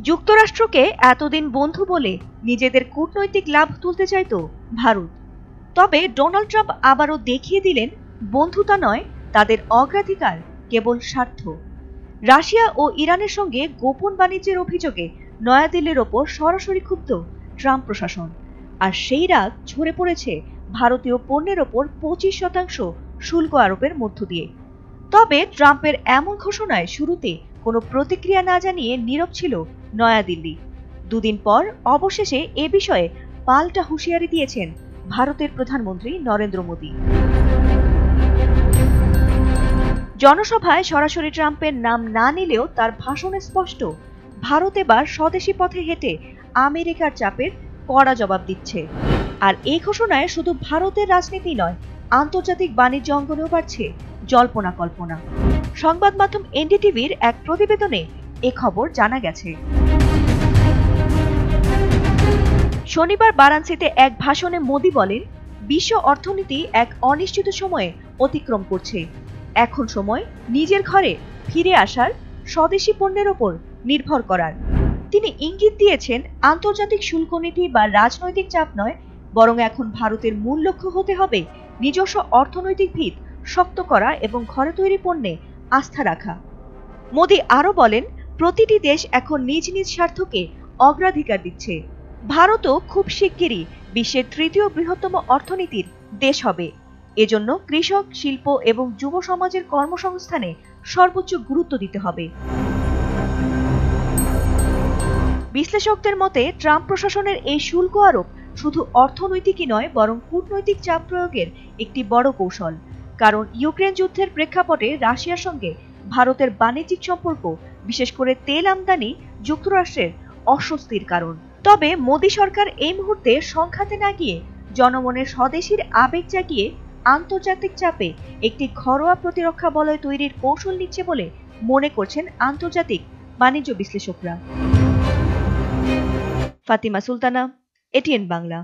যুক্তরাষ্ট্রকে এতদিন বন্ধু বলে নিজেদের কূটনৈতিক লাভ তুলতে চাইত ভারত। তবে ডোনাল্ড ট্রাম্প আবারও দেখিয়ে দিলেন বন্ধুতা নয়, তাদের অগ্রাধিকার কেবল স্বার্থ। রাশিয়া ও ইরানের সঙ্গে গোপন বাণিজ্যের অভিযোগে নয়াদিল্লির ওপর সরাসরি ক্ষুব্ধ ট্রাম্প প্রশাসন, আর সেই রাগ ঝরে পড়েছে ভারতীয় পণ্যের ওপর 25% শুল্ক আরোপের মধ্য দিয়ে। তবে ট্রাম্পের এমন ঘোষণায় শুরুতে কোনো প্রতিক্রিয়া না জানিয়ে নীরব ছিল নয়াদিল্লি। দুদিন পর অবশেষে এ বিষয়ে পাল্টা হুঁশিয়ারি দিয়েছেন ভারতের প্রধানমন্ত্রী নরেন্দ্র মোদী। জনসভায় সরাসরি ট্রাম্পের নাম না নিলেও তার ভাষণে স্পষ্ট, ভারত এবার স্বদেশী পথে হেঁটে আমেরিকার চাপের কড়া জবাব দিচ্ছে। আর এই ঘোষণায় শুধু ভারতের রাজনীতি নয়, আন্তর্জাতিক বাণিজ্য অঙ্গনেও বাড়ছে জল্পনা কল্পনা। সংবাদ মাধ্যম এনডিটিভির এক প্রতিবেদনে এ খবর জানা গেছে। শনিবার বারাণসীতে এক ভাষণে মোদি বলেন, বিশ্ব অর্থনীতি এক অনিশ্চিত সময়ে অতিক্রম করছে। এখন সময় নিজের ঘরে ফিরে আসার, স্বদেশী পণ্যের ওপর নির্ভর করার। তিনি ইঙ্গিত দিয়েছেন, আন্তর্জাতিক শুল্ক নীতি বা রাজনৈতিক চাপ নয়, বরং এখন ভারতের মূল লক্ষ্য হতে হবে নিজস্ব অর্থনৈতিক ভিত শক্ত করা এবং ঘরে তৈরি পণ্যে আস্থা রাখা। মোদি আরও বলেন, প্রতিটি দেশ এখন নিজ নিজ স্বার্থকে অগ্রাধিকার দিচ্ছে। ভারতও খুব শিগগিরই বিশ্বের তৃতীয় বৃহত্তম অর্থনীতির দেশ হবে। এজন্য কৃষক, শিল্প এবং যুব সমাজের কর্মসংস্থানে সর্বোচ্চ গুরুত্ব দিতে হবে। বিশ্লেষকদের মতে, ট্রাম্প প্রশাসনের এই শুল্ক আরোপ শুধু অর্থনৈতিকই নয়, বরং কূটনৈতিক চাপ প্রয়োগের একটি বড় কৌশল। কারণ ইউক্রেন যুদ্ধের প্রেক্ষাপটে রাশিয়ার সঙ্গে ভারতের বাণিজ্যিক সম্পর্ক, বিশেষ করে তেল আমদানি, যুক্তরাষ্ট্রের অস্বস্তির কারণ। তবে মোদি সরকার এই মুহূর্তে সংঘাতে না গিয়ে জনমনের স্বদেশীর আবেগ জাগিয়ে আন্তর্জাতিক চাপে একটি ঘরোয়া প্রতিরক্ষা বলয় তৈরির কৌশল নিচ্ছে বলে মনে করছেন আন্তর্জাতিক বাণিজ্য বিশ্লেষকরা। ফাতিমা সুলতানা, এটিএন বাংলা।